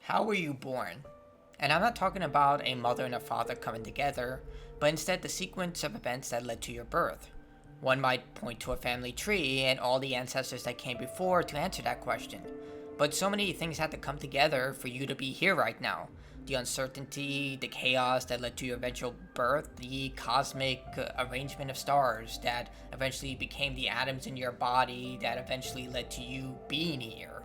How were you born? And I'm not talking about a mother and a father coming together, but instead the sequence of events that led to your birth. One might point to a family tree and all the ancestors that came before to answer that question. But so many things had to come together for you to be here right now. The uncertainty, the chaos that led to your eventual birth, the cosmic arrangement of stars that eventually became the atoms in your body that eventually led to you being here.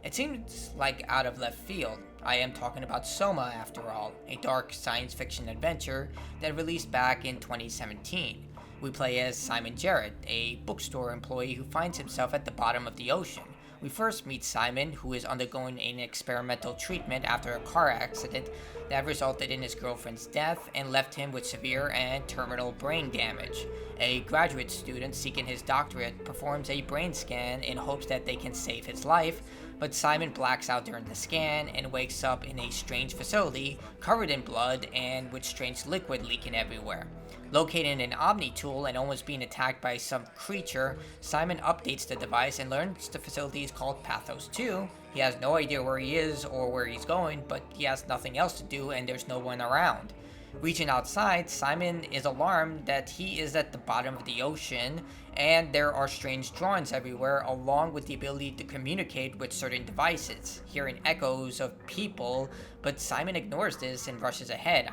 It seems like out of left field. I am talking about SOMA after all, a dark science fiction adventure that released back in 2017. We play as Simon Jarrett, a bookstore employee who finds himself at the bottom of the ocean. We first meet Simon, who is undergoing an experimental treatment after a car accident that resulted in his girlfriend's death and left him with severe and terminal brain damage. A graduate student seeking his doctorate performs a brain scan in hopes that they can save his life, but Simon blacks out during the scan and wakes up in a strange facility covered in blood and with strange liquid leaking everywhere. Located in an Omni tool and almost being attacked by some creature, Simon updates the device and learns the facility is called Pathos 2. He has no idea where he is or where he's going, but he has nothing else to do and there's no one around. Reaching outside, Simon is alarmed that he is at the bottom of the ocean and there are strange drawings everywhere, along with the ability to communicate with certain devices, hearing echoes of people, but Simon ignores this and rushes ahead.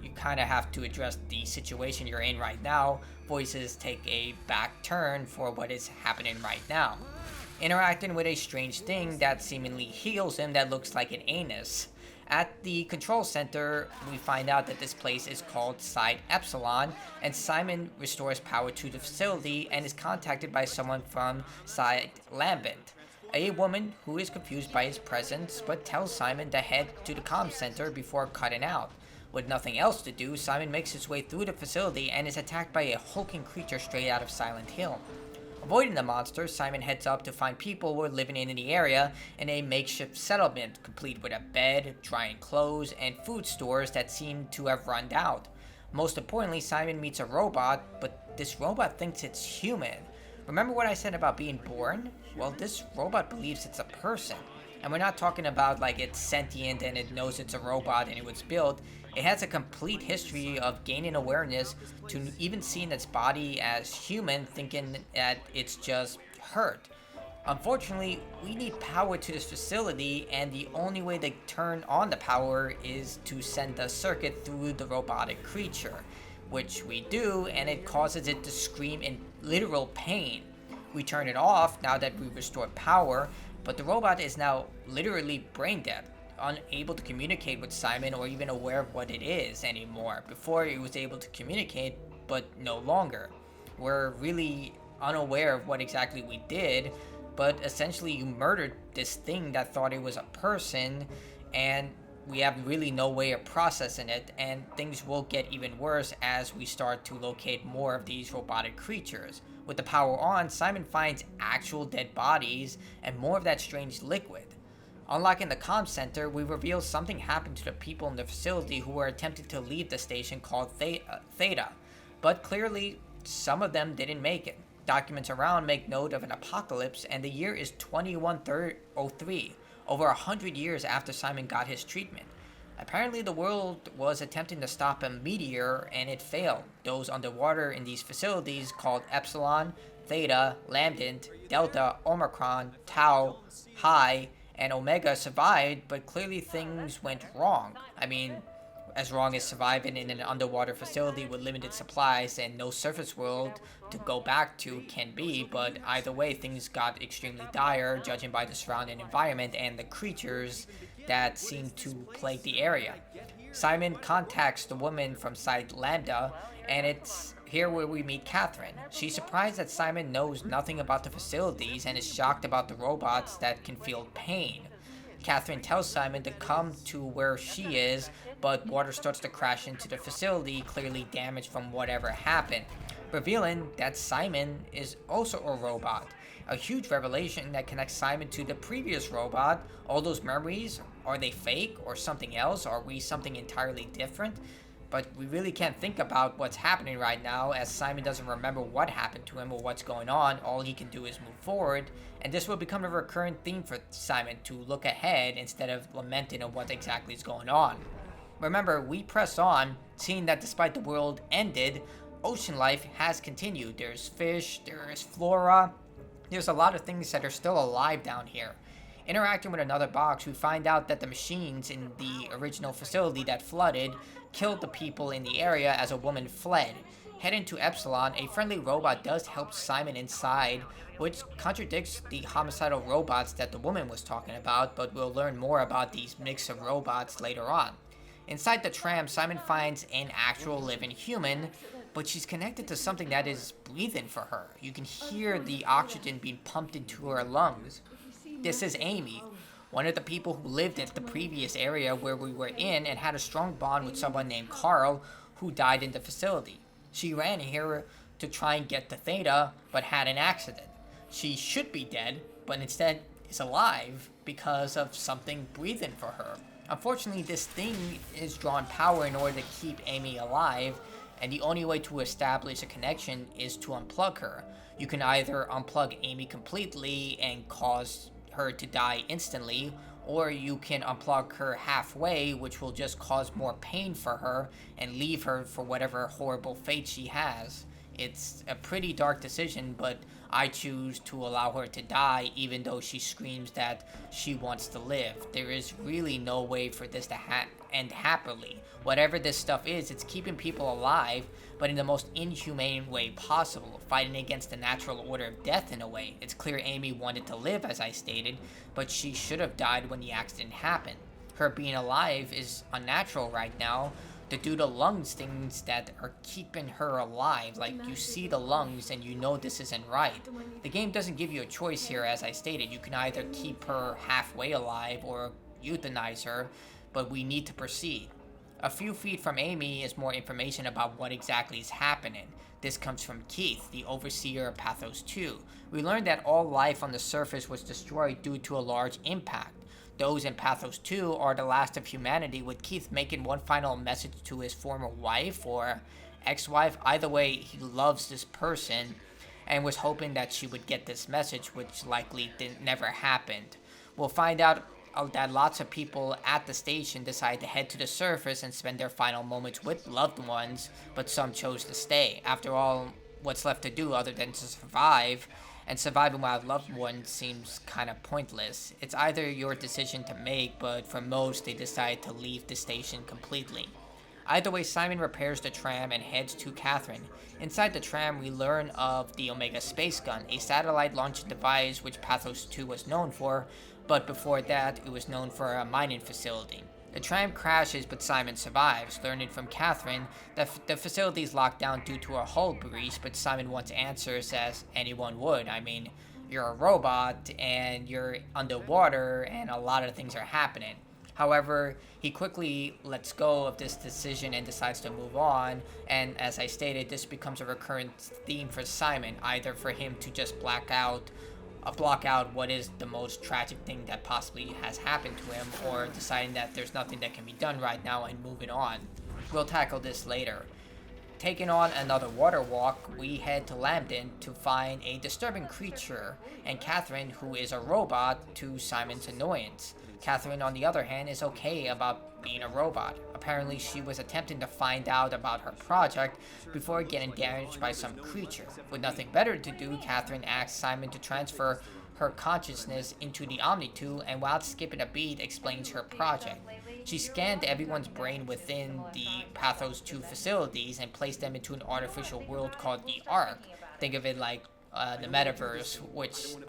You kind of have to address the situation you're in right now. Voices take a back turn for what is happening right now. Interacting with a strange thing that seemingly heals him that looks like an anus. At the control center, we find out that this place is called Site Epsilon, and Simon restores power to the facility and is contacted by someone from Site Lambent, a woman who is confused by his presence but tells Simon to head to the comm center before cutting out. With nothing else to do, Simon makes his way through the facility and is attacked by a hulking creature straight out of Silent Hill. Avoiding the monster, Simon heads up to find people who are living in the area in a makeshift settlement, complete with a bed, drying clothes, and food stores that seem to have run out. Most importantly, Simon meets a robot, but this robot thinks it's human. Remember what I said about being born? Well, this robot believes it's a person. And we're not talking about like it's sentient and it knows it's a robot and it was built. It has a complete history of gaining awareness to even seeing its body as human, thinking that it's just hurt. Unfortunately, we need power to this facility, and the only way to turn on the power is to send a circuit through the robotic creature, which we do, and it causes it to scream in literal pain. We turn it off now that we've restored power, but the robot is now literally brain dead, unable to communicate with Simon or even aware of what it is anymore. Before it was able to communicate, but no longer. We're really unaware of what exactly we did, but essentially you murdered this thing that thought it was a person, and we have really no way of processing it, and things will get even worse as we start to locate more of these robotic creatures. With the power on, Simon finds actual dead bodies and more of that strange liquid. Unlocking the comm center, we reveal something happened to the people in the facility who were attempting to leave the station called Theta, but clearly some of them didn't make it. Documents around make note of an apocalypse, and the year is 2103, over 100 years after Simon got his treatment. Apparently the world was attempting to stop a meteor and it failed. Those underwater in these facilities called Epsilon, Theta, Lambent, Delta, Omicron, Tau, High, and Omega survived, but clearly things went wrong. As wrong as surviving in an underwater facility with limited supplies and no surface world to go back to can be, but either way things got extremely dire, judging by the surrounding environment and the creatures that seem to plague the area. Simon contacts the woman from Site Lambda, and it's here where we meet Catherine. She's surprised that Simon knows nothing about the facilities and is shocked about the robots that can feel pain. Catherine tells Simon to come to where she is, but water starts to crash into the facility, clearly damaged from whatever happened, revealing that Simon is also a robot. A huge revelation that connects Simon to the previous robot. All those memories, are they fake or something else? Are we something entirely different? But we really can't think about what's happening right now, as Simon doesn't remember what happened to him or what's going on. All he can do is move forward, and this will become a recurrent theme for Simon, to look ahead instead of lamenting on what exactly is going on. Remember, we press on, seeing that despite the world ended, ocean life has continued. There's fish, there's flora, there's a lot of things that are still alive down here. Interacting with another box, we find out that the machines in the original facility that flooded killed the people in the area as a woman fled. Heading to Epsilon, a friendly robot does help Simon inside, which contradicts the homicidal robots that the woman was talking about, but we'll learn more about these mix of robots later on. Inside the tram, Simon finds an actual living human, but she's connected to something that is breathing for her. You can hear the oxygen being pumped into her lungs. This is Amy, one of the people who lived at the previous area where we were in and had a strong bond with someone named Carl, who died in the facility. She ran here to try and get to Theta, but had an accident. She should be dead, but instead is alive because of something breathing for her. Unfortunately, this thing is drawing power in order to keep Amy alive, and the only way to establish a connection is to unplug her. You can either unplug Amy completely and cause her to die instantly, or you can unplug her halfway, which will just cause more pain for her and leave her for whatever horrible fate she has. It's a pretty dark decision, but I choose to allow her to die even though she screams that she wants to live. There is really no way for this to end happily. Whatever this stuff is, it's keeping people alive, but in the most inhumane way possible, fighting against the natural order of death in a way. It's clear Amy wanted to live, as I stated, but she should have died when the accident happened. Her being alive is unnatural right now, due to lungs things that are keeping her alive. Like, you see the lungs and you know this isn't right. The game doesn't give you a choice here, as I stated. You can either keep her halfway alive or euthanize her, but we need to proceed. A few feet from Amy is more information about what exactly is happening. This comes from Keith, the overseer of Pathos 2. We learned that all life on the surface was destroyed due to a large impact. Those in Pathos 2 are the last of humanity, with Keith making one final message to his former wife or ex-wife. Either way, he loves this person and was hoping that she would get this message, which likely never happened. We'll find out that lots of people at the station decide to head to the surface and spend their final moments with loved ones, but some chose to stay. After all, what's left to do other than to survive? And surviving without loved ones seems kind of pointless. It's either your decision to make, but for most, they decide to leave the station completely. Either way, Simon repairs the tram and heads to Catherine. Inside the tram, we learn of the Omega Space Gun, a satellite-launched device which Pathos 2 was known for, but before that, it was known for a mining facility. The tram crashes, but Simon survives, learning from Catherine that the facility is locked down due to a hull breach, but Simon wants answers as anyone would. I mean, you're a robot, and you're underwater, and a lot of things are happening. However, he quickly lets go of this decision and decides to move on, and as I stated, this becomes a recurrent theme for Simon, either for him to just block out what is the most tragic thing that possibly has happened to him, or deciding that there's nothing that can be done right now and moving on. We'll tackle this later. Taking on another water walk, we head to Lambden to find a disturbing creature, and Catherine, who is a robot, to Simon's annoyance. Catherine, on the other hand, is okay about being a robot. Apparently, she was attempting to find out about her project before getting damaged by some creature. With nothing better to do, Catherine asks Simon to transfer her consciousness into the Omni-2, and without skipping a beat, explains her project. She scanned everyone's brain within the Pathos 2 facilities and placed them into an artificial world called the Ark. Think of it like the metaverse,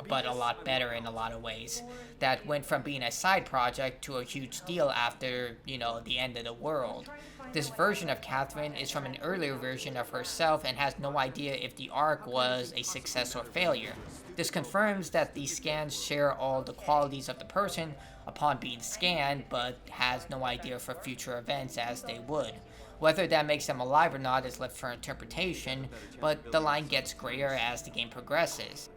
but a lot better in a lot of ways. That went from being a side project to a huge deal after, the end of the world. This version of Catherine is from an earlier version of herself and has no idea if the Ark was a success or failure. This confirms that these scans share all the qualities of the person upon being scanned, but has no idea for future events as they would. Whether that makes them alive or not is left for interpretation, but the line gets grayer as the game progresses.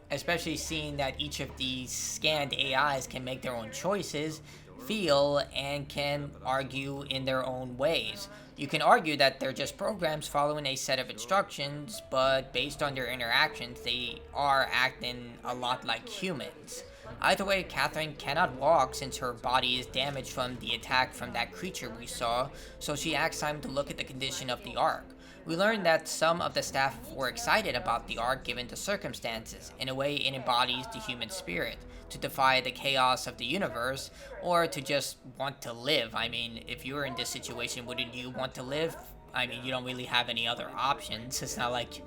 Especially seeing that each of these scanned AIs can make their own choices, feel, and can argue in their own ways. You can argue that they're just programs following a set of instructions, but based on their interactions, they are acting a lot like humans. Either way, Catherine cannot walk since her body is damaged from the attack from that creature we saw, so she asks Simon to look at the condition of the Ark. We learned that some of the staff were excited about the Ark given the circumstances. In a way, it embodies the human spirit, to defy the chaos of the universe, or to just want to live. I mean, if you were in this situation, wouldn't you want to live? I mean, you don't really have any other options. It's not like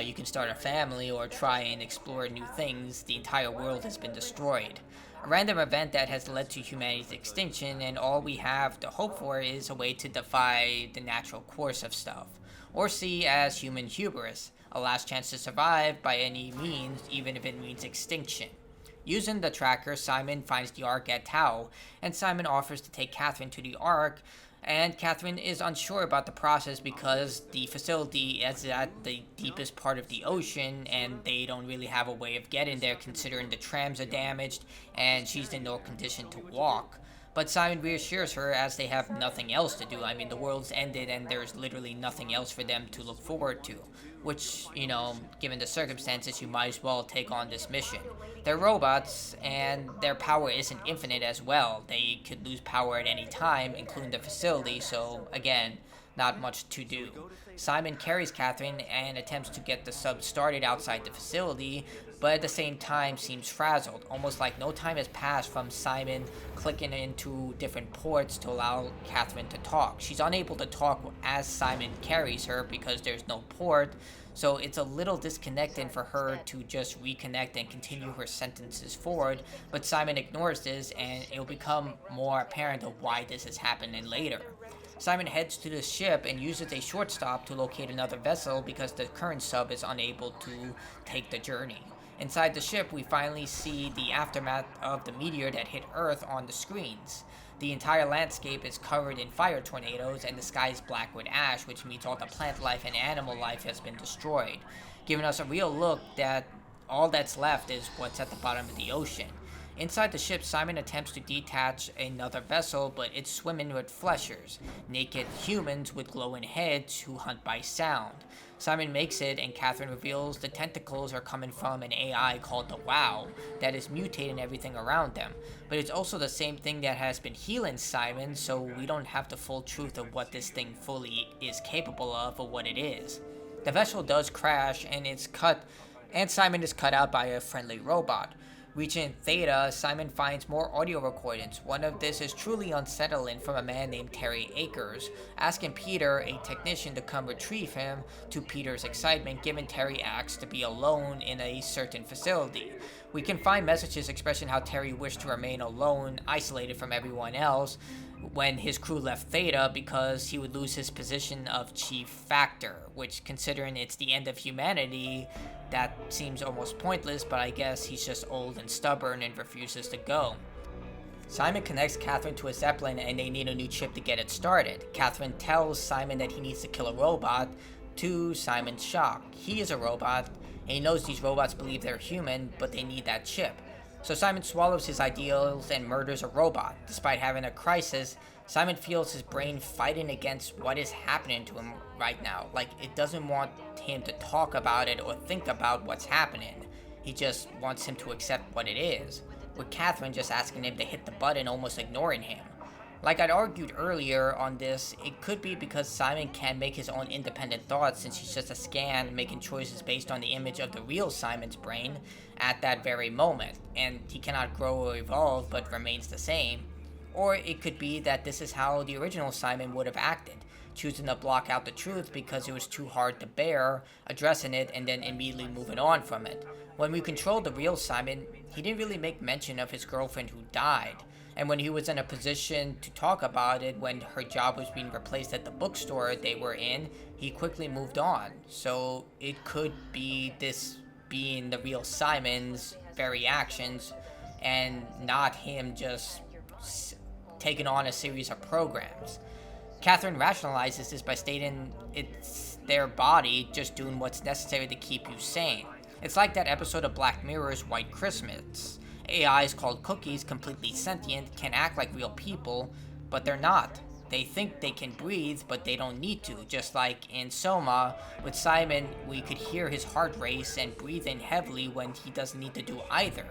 you can start a family or try and explore new things. The entire world has been destroyed. A random event that has led to humanity's extinction, and all we have to hope for is a way to defy the natural course of stuff, or see as human hubris, a last chance to survive by any means, even if it means extinction. Using the tracker, Simon finds the Ark at Tau, and Simon offers to take Catherine to the Ark, and Catherine is unsure about the process because the facility is at the deepest part of the ocean, and they don't really have a way of getting there considering the trams are damaged, and she's in no condition to walk. But Simon reassures her as they have nothing else to do. I mean, the world's ended and there's literally nothing else for them to look forward to. Which, given the circumstances, you might as well take on this mission. They're robots, and their power isn't infinite as well. They could lose power at any time, including the facility, so again, not much to do. Simon carries Catherine and attempts to get the sub started outside the facility, but at the same time seems frazzled, almost like no time has passed from Simon clicking into different ports to allow Catherine to talk. She's unable to talk as Simon carries her because there's no port, so it's a little disconnecting for her to just reconnect and continue her sentences forward, but Simon ignores this, and it'll become more apparent of why this is happening later. Simon heads to the ship and uses a short stop to locate another vessel because the current sub is unable to take the journey. Inside the ship, we finally see the aftermath of the meteor that hit Earth on the screens. The entire landscape is covered in fire tornadoes, and the sky is black with ash, which means all the plant life and animal life has been destroyed, giving us a real look that all that's left is what's at the bottom of the ocean. Inside the ship, Simon attempts to detach another vessel, but it's swimming with fleshers, naked humans with glowing heads who hunt by sound. Simon makes it, and Catherine reveals the tentacles are coming from an AI called the WOW that is mutating everything around them. But it's also the same thing that has been healing Simon, so we don't have the full truth of what this thing fully is capable of or what it is. The vessel does crash, and Simon is cut out by a friendly robot. Reaching Theta, Simon finds more audio recordings. One of this is truly unsettling from a man named Terry Akers, asking Peter, a technician, to come retrieve him, to Peter's excitement, given Terry asks to be alone in a certain facility. We can find messages expressing how Terry wished to remain alone, isolated from everyone else, when his crew left Theta because he would lose his position of chief factor, which, considering it's the end of humanity, that seems almost pointless, but I guess he's just old and stubborn and refuses to go. Simon connects Catherine to a Zeppelin and they need a new chip to get it started. Catherine tells Simon that he needs to kill a robot, to Simon's shock. He is a robot, and he knows these robots believe they're human, but they need that chip. So Simon swallows his ideals and murders a robot. Despite having a crisis, Simon feels his brain fighting against what is happening to him right now. Like, it doesn't want him to talk about it or think about what's happening. He just wants him to accept what it is, with Catherine just asking him to hit the button, almost ignoring him. Like I'd argued earlier on this, it could be because Simon can't make his own independent thoughts since he's just a scan making choices based on the image of the real Simon's brain at that very moment, and he cannot grow or evolve but remains the same. Or it could be that this is how the original Simon would have acted, choosing to block out the truth because it was too hard to bear, addressing it, and then immediately moving on from it. When we controlled the real Simon, he didn't really make mention of his girlfriend who died. And when he was in a position to talk about it when her job was being replaced at the bookstore they were in, he quickly moved on. So it could be this being the real Simon's very actions and not him just taking on a series of programs. Catherine rationalizes this by stating it's their body just doing what's necessary to keep you sane. It's like that episode of Black Mirror's White Christmas. AIs called cookies, completely sentient, can act like real people, but they're not. They think they can breathe, but they don't need to. Just like in Soma, with Simon, we could hear his heart race and breathe in heavily when he doesn't need to do either.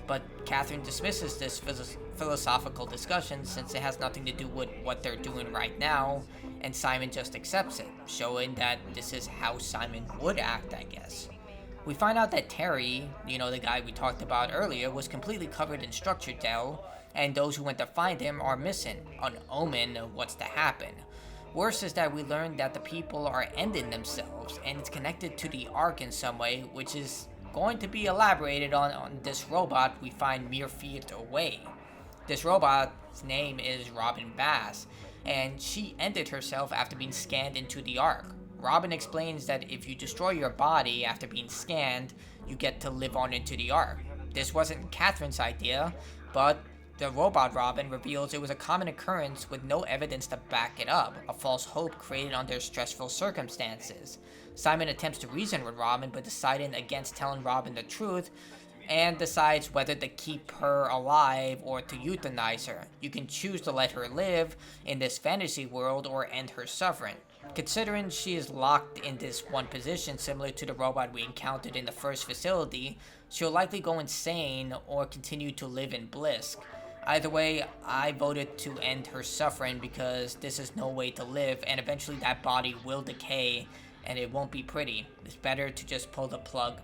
But Catherine dismisses this philosophical discussion since it has nothing to do with what they're doing right now, and Simon just accepts it, showing that this is how Simon would act, I guess. We find out that Terry, the guy we talked about earlier, was completely covered in structure gel, and those who went to find him are missing, an omen of what's to happen. Worse is that we learn that the people are ending themselves, and it's connected to the Ark in some way, which is going to be elaborated on this robot we find mere feet away. This robot's name is Robin Bass, and she ended herself after being scanned into the Ark. Robin explains that if you destroy your body after being scanned, you get to live on into the Ark. This wasn't Catherine's idea, but the robot Robin reveals it was a common occurrence with no evidence to back it up, a false hope created under stressful circumstances. Simon attempts to reason with Robin, but deciding against telling Robin the truth, and decides whether to keep her alive or to euthanize her. You can choose to let her live in this fantasy world or end her suffering. Considering she is locked in this one position similar to the robot we encountered in the first facility, she'll likely go insane or continue to live in bliss. Either way, I voted to end her suffering because this is no way to live, and eventually that body will decay and it won't be pretty. It's better to just pull the plug.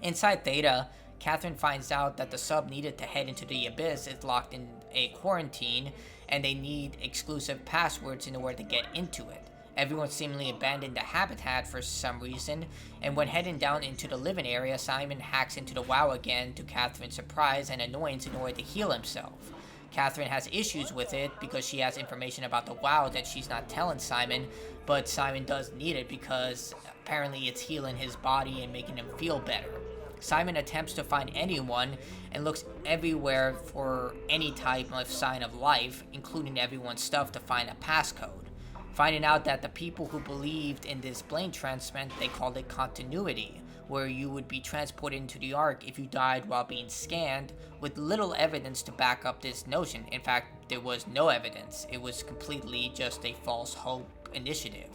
Inside Theta, Catherine finds out that the sub needed to head into the abyss is locked in a quarantine, and they need exclusive passwords in order to get into it. Everyone seemingly abandoned the habitat for some reason, and when heading down into the living area, Simon hacks into the WoW again to Catherine's surprise and annoyance in order to heal himself. Catherine has issues with it because she has information about the WoW that she's not telling Simon, but Simon does need it because apparently it's healing his body and making him feel better. Simon attempts to find anyone and looks everywhere for any type of sign of life, including everyone's stuff, to find a passcode. Finding out that the people who believed in this brain transplant, they called it continuity, where you would be transported into the Ark if you died while being scanned, with little evidence to back up this notion. In fact, there was no evidence. It was completely just a false hope initiative.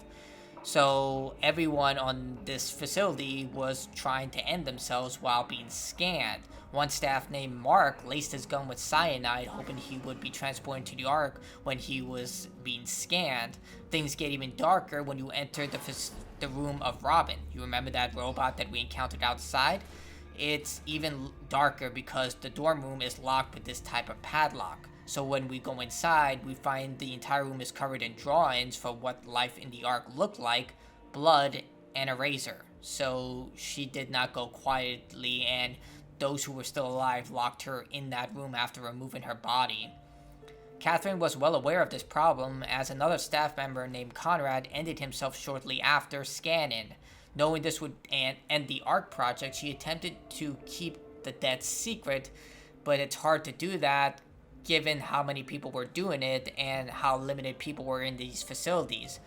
So everyone on this facility was trying to end themselves while being scanned. One staff named Mark laced his gun with cyanide, hoping he would be transported to the Ark when he was being scanned. Things get even darker when you enter the room of Robin. You remember that robot that we encountered outside? It's even darker because the dorm room is locked with this type of padlock. So when we go inside, we find the entire room is covered in drawings for what life in the Ark looked like, blood, and a razor. So she did not go quietly, and those who were still alive locked her in that room after removing her body. Catherine was well aware of this problem, as another staff member named Conrad ended himself shortly after scanning. Knowing this would end the Ark project, she attempted to keep the death secret, but it's hard to do that given how many people were doing it and how limited people were in these facilities.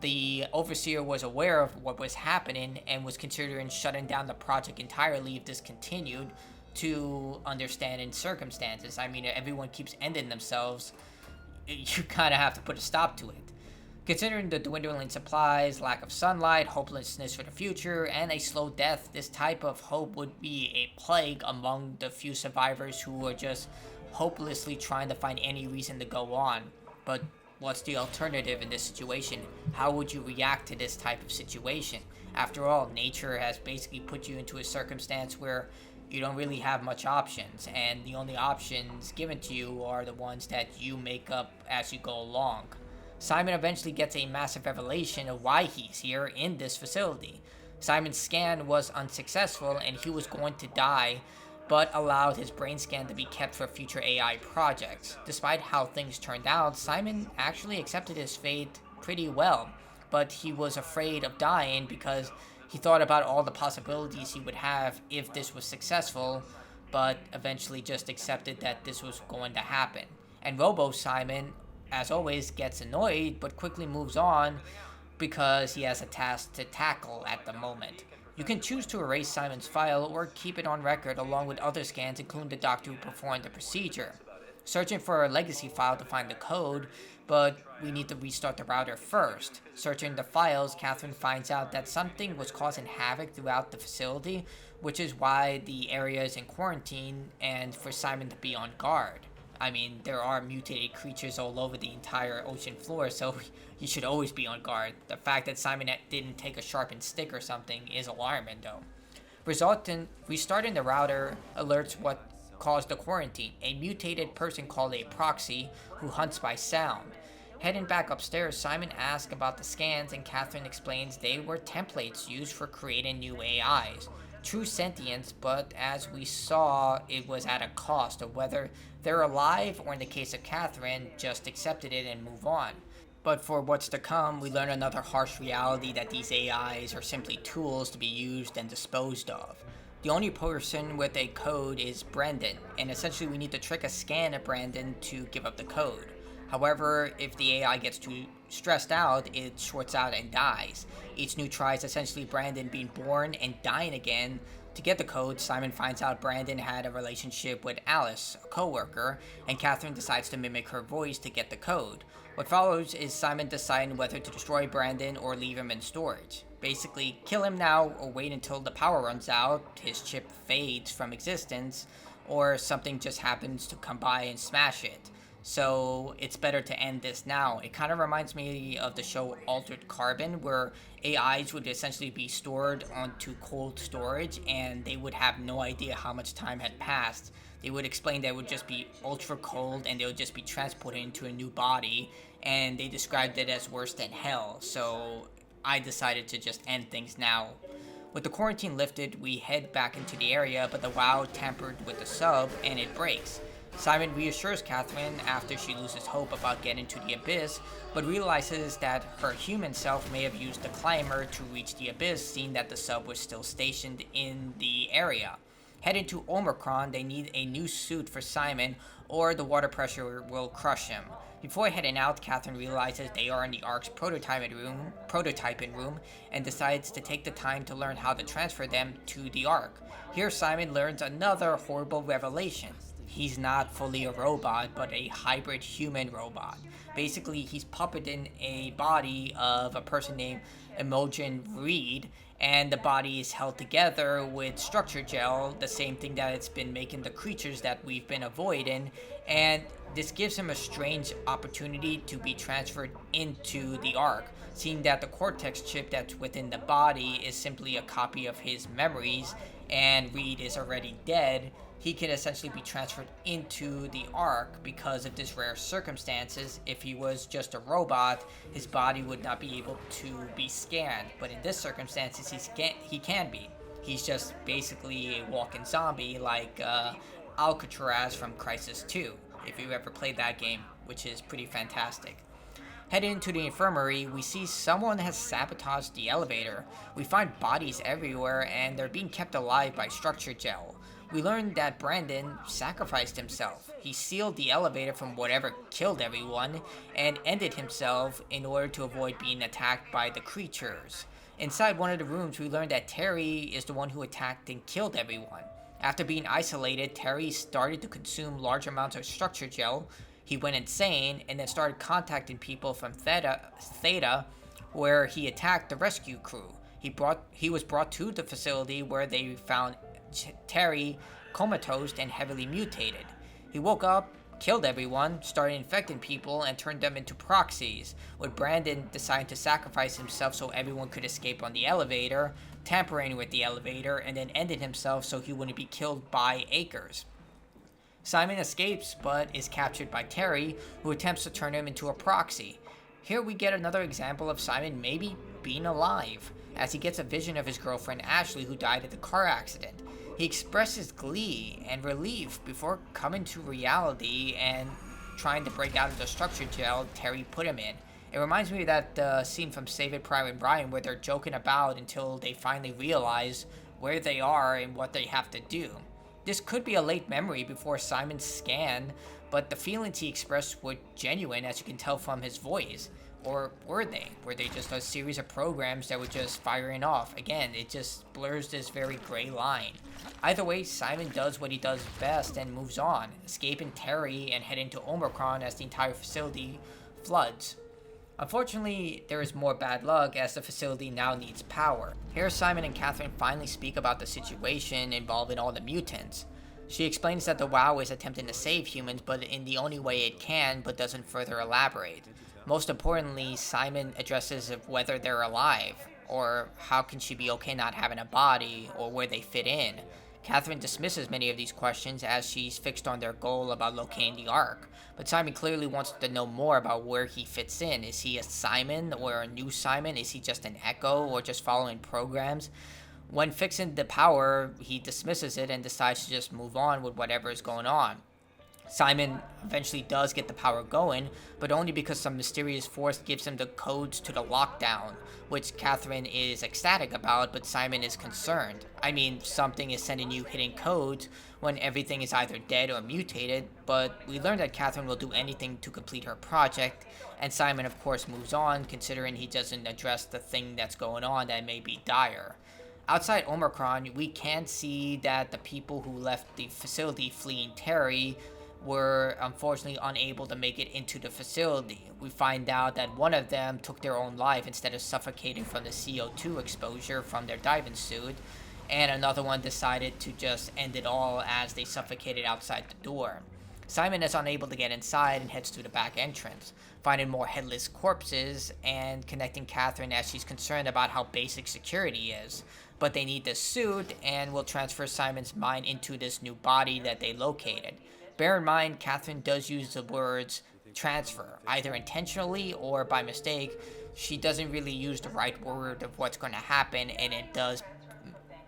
The overseer was aware of what was happening and was considering shutting down the project entirely if this continued, to understanding circumstances. I mean, everyone keeps ending themselves. You kind of have to put a stop to it. Considering the dwindling supplies, lack of sunlight, hopelessness for the future, and a slow death, this type of hope would be a plague among the few survivors who are just hopelessly trying to find any reason to go on. But what's the alternative in this situation? How would you react to this type of situation? After all, nature has basically put you into a circumstance where you don't really have much options, and the only options given to you are the ones that you make up as you go along. Simon eventually gets a massive revelation of why he's here in this facility. Simon's scan was unsuccessful and he was going to die, but allowed his brain scan to be kept for future AI projects. Despite how things turned out, Simon actually accepted his fate pretty well, but he was afraid of dying because he thought about all the possibilities he would have if this was successful, but eventually just accepted that this was going to happen. And Robo Simon, as always, gets annoyed, but quickly moves on because he has a task to tackle at the moment. You can choose to erase Simon's file or keep it on record along with other scans, including the doctor who performed the procedure. searching for a legacy file to find the code, but we need to restart the router first. Searching the files, Catherine finds out that something was causing havoc throughout the facility, which is why the area is in quarantine and for Simon to be on guard. I mean, there are mutated creatures all over the entire ocean floor, so he should always be on guard. The fact that Simon didn't take a sharpened stick or something is alarming, though. Restarting the router alerts what caused the quarantine, a mutated person called a proxy who hunts by sound. Heading back upstairs, Simon asks about the scans and Catherine explains they were templates used for creating new AIs. True sentience, but as we saw, it was at a cost of whether they're alive or, in the case of Catherine, just accepted it and move on. But for what's to come, we learn another harsh reality that these AIs are simply tools to be used and disposed of. The only person with a code is Brandon, and essentially we need to trick a scan at Brandon to give up the code. However, if the AI gets too stressed out, it shorts out and dies. Each new try is essentially Brandon being born and dying again. To get the code, Simon finds out Brandon had a relationship with Alice, a co-worker, and Catherine decides to mimic her voice to get the code. What follows is Simon deciding whether to destroy Brandon or leave him in storage. Basically, kill him now or wait until the power runs out, his chip fades from existence, or something just happens to come by and smash it. So it's better to end this now. It kind of reminds me of the show Altered Carbon, where AIs would essentially be stored onto cold storage and they would have no idea how much time had passed. They would explain that it would just be ultra cold and they would just be transported into a new body, and they described it as worse than hell. So I decided to just end things now. With the quarantine lifted, we head back into the area, but the WoW tampered with the sub and it breaks. Simon reassures Catherine after she loses hope about getting to the Abyss, but realizes that her human self may have used the climber to reach the Abyss, seeing that the sub was still stationed in the area. Headed to Omicron, they need a new suit for Simon, or the water pressure will crush him. Before heading out, Catherine realizes they are in the Ark's prototyping room, and decides to take the time to learn how to transfer them to the Ark. Here, Simon learns another horrible revelation. He's not fully a robot, but a hybrid human-robot. Basically, he's puppeting a body of a person named Imogen Reed, and the body is held together with structure gel, the same thing that it's been making the creatures that we've been avoiding, and this gives him a strange opportunity to be transferred into the Ark. Seeing that the Cortex chip that's within the body is simply a copy of his memories, and Reed is already dead, he can essentially be transferred into the Ark because of this rare circumstances. If he was just a robot, his body would not be able to be scanned. But in this circumstances, he can be. He's just basically a walking zombie like Alcatraz from Crysis 2, if you've ever played that game, which is pretty fantastic. Heading into the infirmary, we see someone has sabotaged the elevator. We find bodies everywhere, and they're being kept alive by structure gel. We learn that Brandon sacrificed himself. He sealed the elevator from whatever killed everyone, and ended himself in order to avoid being attacked by the creatures. Inside one of the rooms, we learn that Terry is the one who attacked and killed everyone. After being isolated, Terry started to consume large amounts of structure gel. He went insane and then started contacting people from Theta, where he attacked the rescue crew. He was brought to the facility where they found Terry comatose and heavily mutated. He woke up, killed everyone, started infecting people, and turned them into proxies, with Brandon deciding to sacrifice himself so everyone could escape on the elevator, tampering with the elevator, and then ended himself so he wouldn't be killed by Akers. Simon escapes, but is captured by Terry, who attempts to turn him into a proxy. Here we get another example of Simon maybe being alive, as he gets a vision of his girlfriend Ashley, who died at the car accident. He expresses glee and relief before coming to reality and trying to break out of the structure gel Terry put him in. It reminds me of that scene from Saving Private Ryan where they're joking about until they finally realize where they are and what they have to do. This could be a late memory before Simon's scan, but the feelings he expressed were genuine, as you can tell from his voice. Or were they? Were they just a series of programs that were just firing off? Again, it just blurs this very gray line. Either way, Simon does what he does best and moves on, escaping Terry and heading to Omicron as the entire facility floods. Unfortunately, there is more bad luck as the facility now needs power. Here, Simon and Catherine finally speak about the situation involving all the mutants. She explains that the WoW is attempting to save humans, but in the only way it can, but doesn't further elaborate. Most importantly, Simon addresses of whether they're alive, or how can she be okay not having a body, or where they fit in. Catherine dismisses many of these questions as she's fixed on their goal about locating the Ark, but Simon clearly wants to know more about where he fits in. Is he a Simon, or a new Simon? Is he just an Echo, or just following programs? When fixing the power, he dismisses it and decides to just move on with whatever is going on. Simon eventually does get the power going, but only because some mysterious force gives him the codes to the lockdown, which Catherine is ecstatic about, but Simon is concerned. I mean, something is sending you hidden codes when everything is either dead or mutated, but we learn that Catherine will do anything to complete her project, and Simon of course moves on, considering he doesn't address the thing that's going on that may be dire. Outside Omicron, we can see that the people who left the facility fleeing Terry were unfortunately unable to make it into the facility. We find out that one of them took their own life instead of suffocating from the CO2 exposure from their diving suit, and another one decided to just end it all as they suffocated outside the door. Simon is unable to get inside and heads to the back entrance, finding more headless corpses and connecting Catherine as she's concerned about how basic security is. But they need this suit and will transfer Simon's mind into this new body that they located. Bear in mind, Catherine does use the words transfer, either intentionally or by mistake. She doesn't really use the right word of what's going to happen, and it does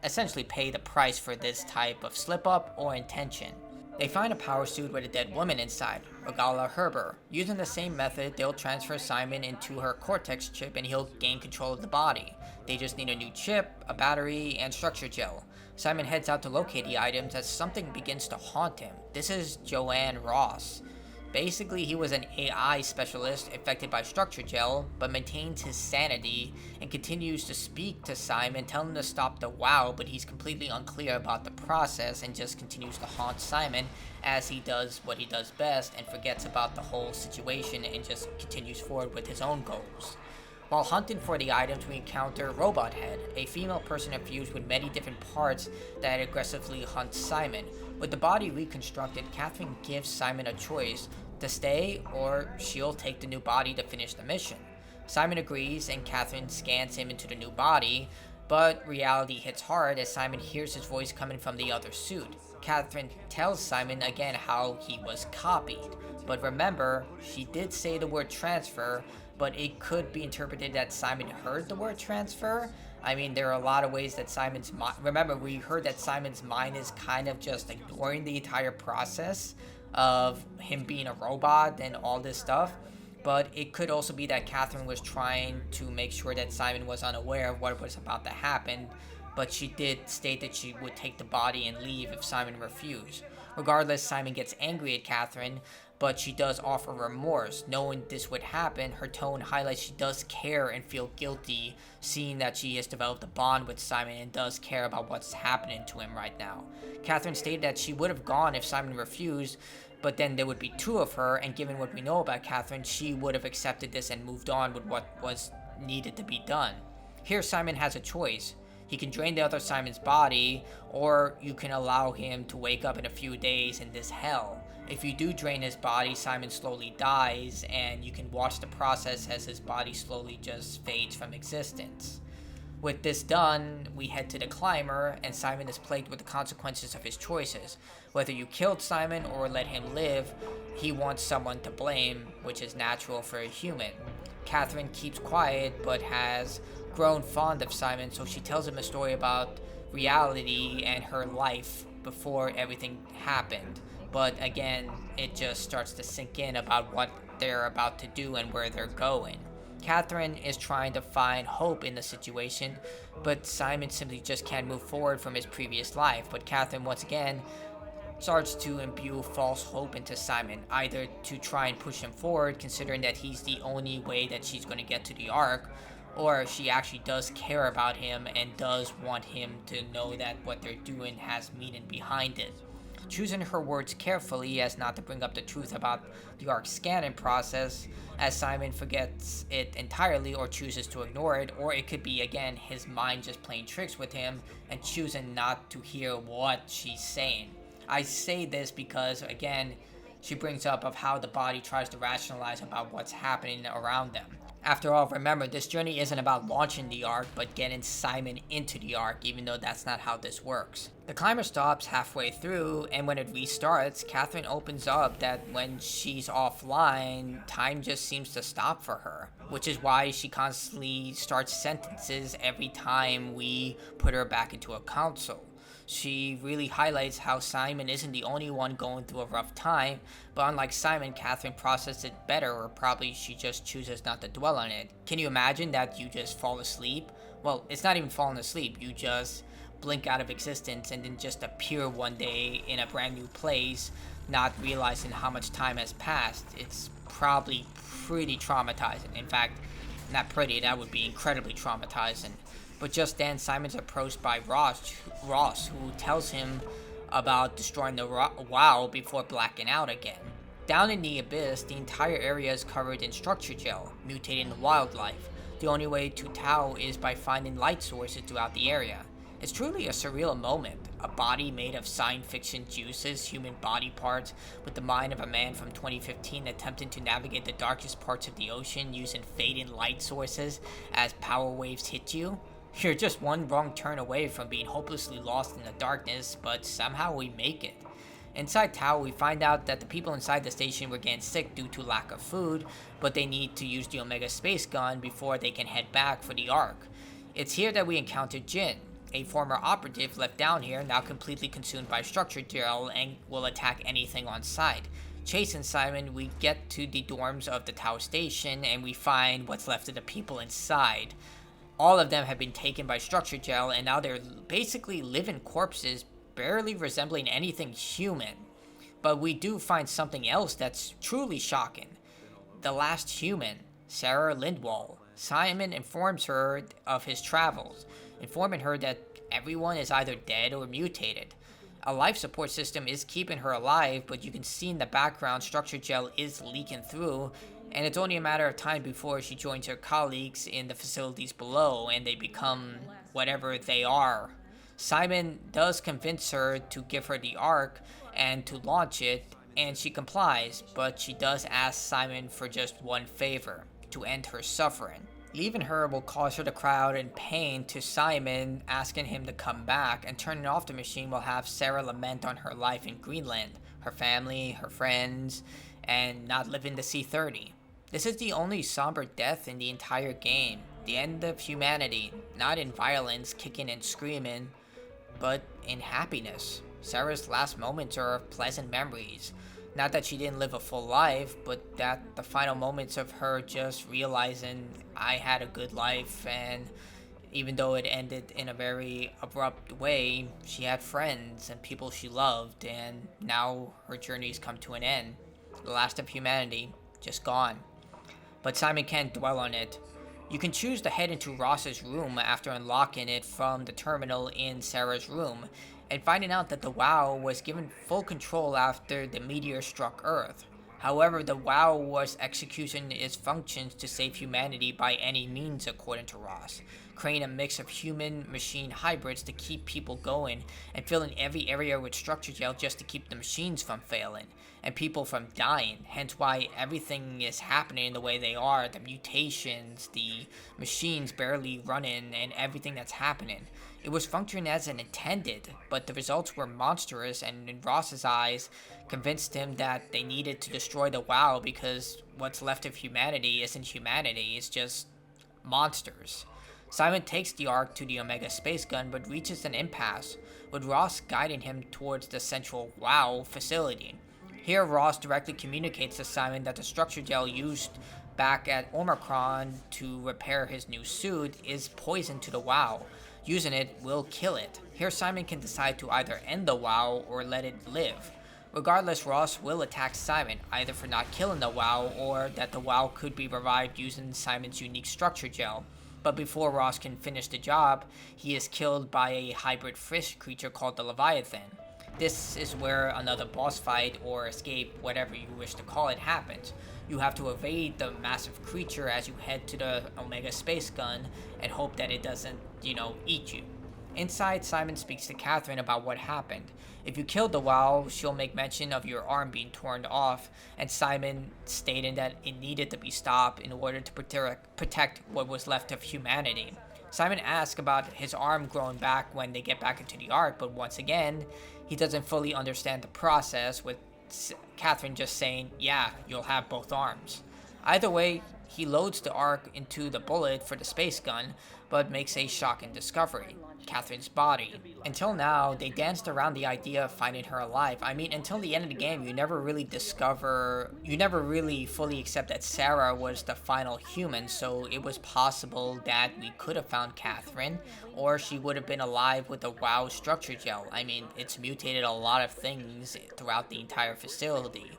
essentially pay the price for this type of slip-up or intention. They find a power suit with a dead woman inside, Regala Herber. Using the same method, they'll transfer Simon into her Cortex chip and he'll gain control of the body. They just need a new chip, a battery, and structure gel. Simon heads out to locate the items as something begins to haunt him. This is Joanne Ross. Basically, he was an AI specialist affected by structure gel, but maintains his sanity and continues to speak to Simon, telling him to stop the WoW, but he's completely unclear about the process and just continues to haunt Simon as he does what he does best and forgets about the whole situation and just continues forward with his own goals. While hunting for the items, we encounter Robot Head, a female person infused with many different parts that aggressively hunts Simon. With the body reconstructed, Catherine gives Simon a choice to stay or she'll take the new body to finish the mission. Simon agrees and Catherine scans him into the new body, but reality hits hard as Simon hears his voice coming from the other suit. Catherine tells Simon again how he was copied, but remember, she did say the word transfer, but it could be interpreted that Simon heard the word transfer. I mean, there are a lot of ways that Simon's mind... Remember, we heard that Simon's mind is kind of just ignoring the entire process of him being a robot and all this stuff. But it could also be that Catherine was trying to make sure that Simon was unaware of what was about to happen, but she did state that she would take the body and leave if Simon refused. Regardless, Simon gets angry at Catherine, but she does offer remorse. Knowing this would happen, her tone highlights she does care and feel guilty, seeing that she has developed a bond with Simon and does care about what's happening to him right now. Catherine stated that she would have gone if Simon refused, but then there would be two of her, and given what we know about Catherine, she would have accepted this and moved on with what was needed to be done. Here, Simon has a choice. He can drain the other Simon's body, or you can allow him to wake up in a few days in this hell. If you do drain his body, Simon slowly dies, and you can watch the process as his body slowly just fades from existence. With this done, we head to the climber, and Simon is plagued with the consequences of his choices. Whether you killed Simon or let him live, he wants someone to blame, which is natural for a human. Catherine keeps quiet, but has grown fond of Simon, so she tells him a story about reality and her life before everything happened. But again, it just starts to sink in about what they're about to do and where they're going. Catherine is trying to find hope in the situation, but Simon simply just can't move forward from his previous life. But Catherine, once again, starts to imbue false hope into Simon, either to try and push him forward, considering that he's the only way that she's going to get to the Ark, or she actually does care about him and does want him to know that what they're doing has meaning behind it. Choosing her words carefully as not to bring up the truth about the Ark scanning process, as Simon forgets it entirely or chooses to ignore it, or it could be, again, his mind just playing tricks with him and choosing not to hear what she's saying. I say this because, again, she brings up of how the body tries to rationalize about what's happening around them. After all, remember, this journey isn't about launching the Ark, but getting Simon into the Ark, even though that's not how this works. The climber stops halfway through, and when it restarts, Catherine opens up that when she's offline, time just seems to stop for her, which is why she constantly starts sentences every time we put her back into a console. She really highlights how Simon isn't the only one going through a rough time, but unlike Simon, Catherine processed it better, or probably she just chooses not to dwell on it. Can you imagine that you just fall asleep? Well, it's not even falling asleep, you just blink out of existence and then just appear one day in a brand new place, not realizing how much time has passed. It's probably pretty traumatizing. In fact, not pretty, that would be incredibly traumatizing. But just then, Simon's approached by Ross, who tells him about destroying the WoW before blacking out again. Down in the abyss, the entire area is covered in structure gel, mutating the wildlife. The only way to Tau is by finding light sources throughout the area. It's truly a surreal moment. A body made of science fiction juices, human body parts, with the mind of a man from 2015 attempting to navigate the darkest parts of the ocean using fading light sources as power waves hit you. You're just one wrong turn away from being hopelessly lost in the darkness, but somehow we make it. Inside Tau, we find out that the people inside the station were getting sick due to lack of food, but they need to use the Omega space gun before they can head back for the Ark. It's here that we encounter Jin, a former operative left down here, now completely consumed by structure gel and will attack anything on sight. Chasing Simon, we get to the dorms of the Tau station and we find what's left of the people inside. All of them have been taken by structure gel, and now they're basically living corpses, barely resembling anything human. But we do find something else that's truly shocking. The last human, Sarah Lindwall. Simon informs her of his travels, informing her that everyone is either dead or mutated. A life support system is keeping her alive, but you can see in the background structure gel is leaking through, and it's only a matter of time before she joins her colleagues in the facilities below and they become whatever they are. Simon does convince her to give her the Ark and to launch it, and she complies, but she does ask Simon for just one favor: to end her suffering. Leaving her will cause her to cry out in pain to Simon, asking him to come back, and turning off the machine will have Sarah lament on her life in Greenland, her family, her friends, and not living to see 30. This is the only somber death in the entire game. The end of humanity, not in violence, kicking and screaming, but in happiness. Sarah's last moments are of pleasant memories. Not that she didn't live a full life, but that the final moments of her just realizing I had a good life, and even though it ended in a very abrupt way, she had friends and people she loved, and now her journey's come to an end. The last of humanity, just gone. But Simon can't dwell on it. You can choose to head into Ross's room after unlocking it from the terminal in Sarah's room, and finding out that the WoW was given full control after the meteor struck Earth. However, the WoW was executing its functions to save humanity by any means, according to Ross, creating a mix of human-machine hybrids to keep people going, and filling every area with structure gel just to keep the machines from failing, and people from dying, hence why everything is happening the way they are, the mutations, the machines barely running, and everything that's happening. It was functioning as it intended, but the results were monstrous, and in Ross's eyes, convinced him that they needed to destroy the WoW because what's left of humanity isn't humanity, it's just monsters. Simon takes the Ark to the Omega space gun, but reaches an impasse, with Ross guiding him towards the central WoW facility. Here, Ross directly communicates to Simon that the structure gel used back at Omicron to repair his new suit is poison to the WoW. Using it will kill it. Here Simon can decide to either end the WoW or let it live. Regardless, Ross will attack Simon, either for not killing the WoW or that the WoW could be revived using Simon's unique structure gel. But before Ross can finish the job, he is killed by a hybrid fish creature called the Leviathan. This is where another boss fight or escape, whatever you wish to call it, happens. You have to evade the massive creature as you head to the Omega space gun and hope that it doesn't, eat you. Inside, Simon speaks to Catherine about what happened. If you killed the WoW, she'll make mention of your arm being torn off, and Simon stating that it needed to be stopped in order to protect what was left of humanity. Simon asks about his arm growing back when they get back into the Ark, but once again, he doesn't fully understand the process, with Catherine just saying, yeah, you'll have both arms. Either way, he loads the Ark into the bullet for the space gun, but makes a shocking discovery: Catherine's body. Until now, they danced around the idea of finding her alive. I mean, until the end of the game, you never really fully accept that Sarah was the final human, so it was possible that we could have found Catherine, or she would have been alive with the WoW structure gel. I mean, it's mutated a lot of things throughout the entire facility,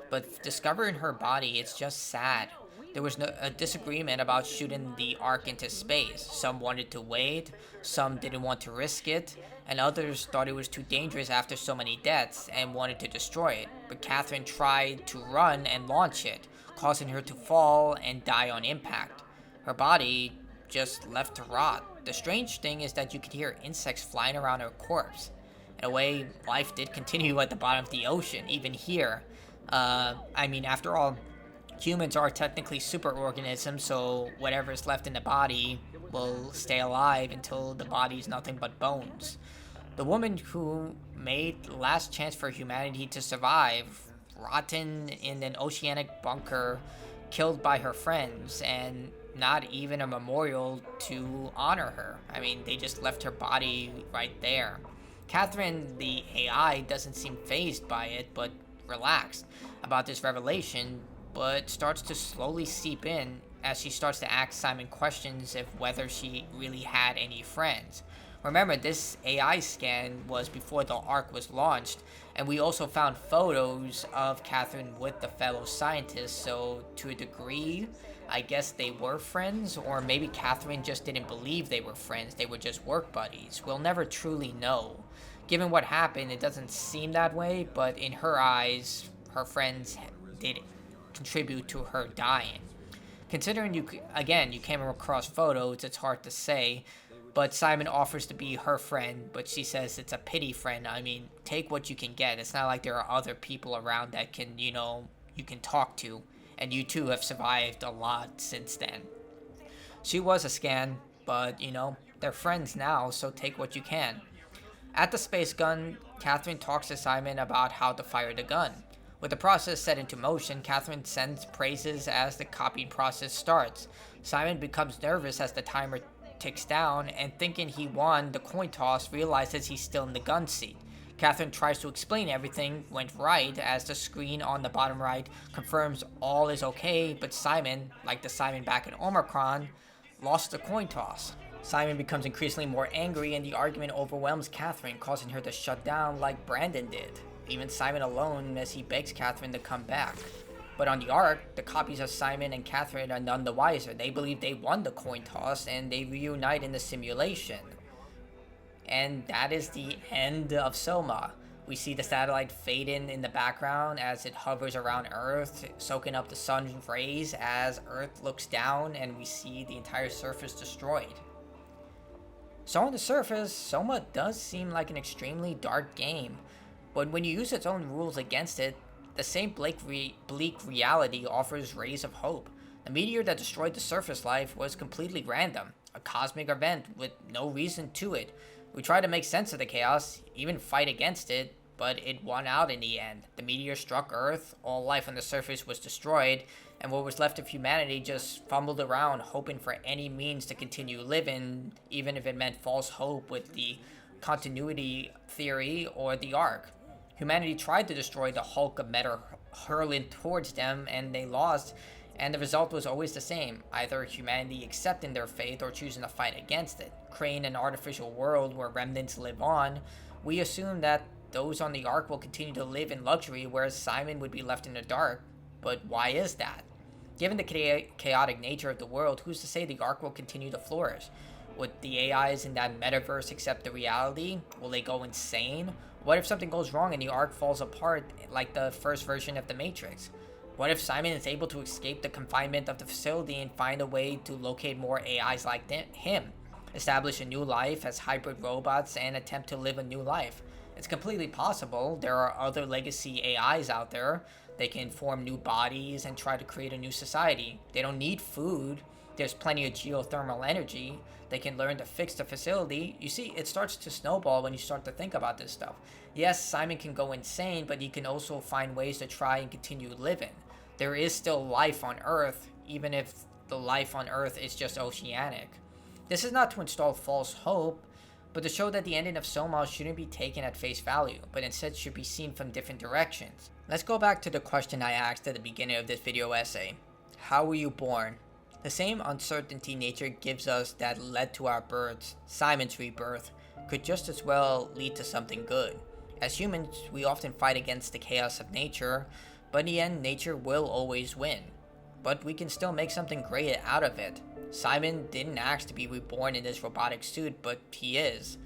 but discovering her body, it's just sad. There was a disagreement about shooting the Ark into space. Some wanted to wait, some didn't want to risk it, and others thought it was too dangerous after so many deaths and wanted to destroy it. But Catherine tried to run and launch it, causing her to fall and die on impact. Her body just left to rot. The strange thing is that you could hear insects flying around her corpse. In a way, life did continue at the bottom of the ocean, even here. After all, humans are technically superorganisms, so whatever's left in the body will stay alive until the body's nothing but bones. The woman who made the last chance for humanity to survive, rotten in an oceanic bunker, killed by her friends, and not even a memorial to honor her. I mean, they just left her body right there. Catherine, the AI, doesn't seem fazed by it, but relaxed about this revelation, but starts to slowly seep in as she starts to ask Simon questions of whether she really had any friends. Remember, this AI scan was before the Ark was launched, and we also found photos of Catherine with the fellow scientists, so to a degree, I guess they were friends, or maybe Catherine just didn't believe they were friends, they were just work buddies. We'll never truly know. Given what happened, it doesn't seem that way, but in her eyes, her friends did contribute to her dying. Considering you came across photos, it's hard to say, but Simon offers to be her friend, but she says it's a pity friend. I mean, take what you can get. It's not like there are other people around that can, you can talk to, and you two have survived a lot since then. She was a scan, but, they're friends now, so take what you can. At the space gun, Catherine talks to Simon about how to fire the gun. With the process set into motion, Catherine sends praises as the copying process starts. Simon becomes nervous as the timer ticks down, and thinking he won the coin toss, realizes he's still in the gun seat. Catherine tries to explain everything went right as the screen on the bottom right confirms all is okay, but Simon, like the Simon back in Omicron, lost the coin toss. Simon becomes increasingly more angry, and the argument overwhelms Catherine, causing her to shut down like Brandon did. Even Simon alone, as he begs Catherine to come back. But on the Ark, the copies of Simon and Catherine are none the wiser. They believe they won the coin toss, and they reunite in the simulation. And that is the end of SOMA. We see the satellite fade in the background as it hovers around Earth, soaking up the sun's rays as Earth looks down, and we see the entire surface destroyed. So on the surface, SOMA does seem like an extremely dark game. But when you use its own rules against it, the same bleak reality offers rays of hope. The meteor that destroyed the surface life was completely random, a cosmic event with no reason to it. We tried to make sense of the chaos, even fight against it, but it won out in the end. The meteor struck Earth, all life on the surface was destroyed, and what was left of humanity just fumbled around, hoping for any means to continue living, even if it meant false hope with the continuity theory or the Ark. Humanity tried to destroy the hulk of matter hurling towards them, and they lost, And the result was always the same, either humanity accepting their fate or choosing to fight against it. Creating an artificial world where remnants live on, we assume that those on the Ark will continue to live in luxury, whereas Simon would be left in the dark. But why is that? Given the chaotic nature of the world, who's to say the Ark will continue to flourish? Would the AIs in that metaverse accept the reality? Will they go insane? What if something goes wrong and the Ark falls apart like the first version of the Matrix? What if Simon is able to escape the confinement of the facility and find a way to locate more AIs like him, establish a new life as hybrid robots, and attempt to live a new life? It's completely possible. There are other legacy AIs out there. They can form new bodies and try to create a new society. They don't need food. There's plenty of geothermal energy. They can learn to fix the facility. You see, it starts to snowball when you start to think about this stuff. Yes, Simon can go insane, but he can also find ways to try and continue living. There is still life on Earth, even if the life on Earth is just oceanic. This is not to install false hope, but to show that the ending of SOMA shouldn't be taken at face value, but instead should be seen from different directions. Let's go back to the question I asked at the beginning of this video essay. How were you born? The same uncertainty nature gives us that led to our births, Simon's rebirth, could just as well lead to something good. As humans, we often fight against the chaos of nature, but in the end, nature will always win. But we can still make something great out of it. Simon didn't ask to be reborn in this robotic suit, but he is.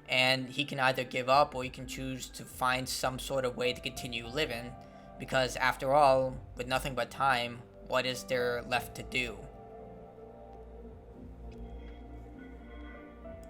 And he can either give up or he can choose to find some sort of way to continue living. Because after all, with nothing but time, what is there left to do?